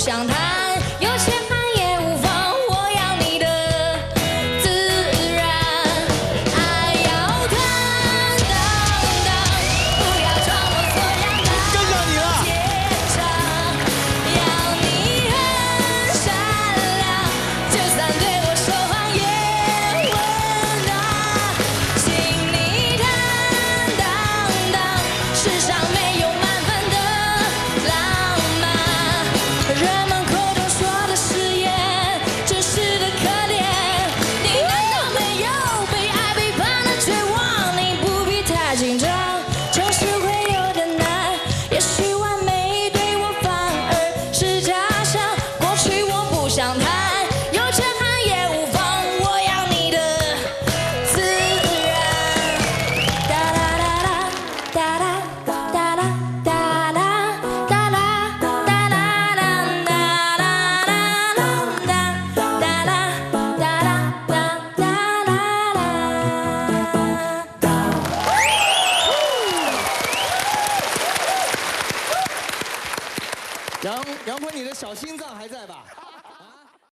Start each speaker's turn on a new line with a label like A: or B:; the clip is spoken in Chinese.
A: 想谈，有钱谈也无妨，我要你的自然。爱要坦荡荡，不要装模作样的
B: 跟上你了。
A: 坚强，要你很善良，就算对我说谎也温暖。请你坦荡荡，世上没有满分的浪漫。人们口中说的誓言，真实的可怜。你难道没有被爱背叛的绝望？你不必太紧张，城市会有点难。也许完美对我反而是假象。过去我不想谈，有钱谈也无妨，我要你的自然。哒啦啦啦，哒啦哒啦哒啦哒啦哒啦哒啦啦哒啦啦哒哒啦哒啦哒哒啦啦。
B: 杨坤，你的小心脏还在吧？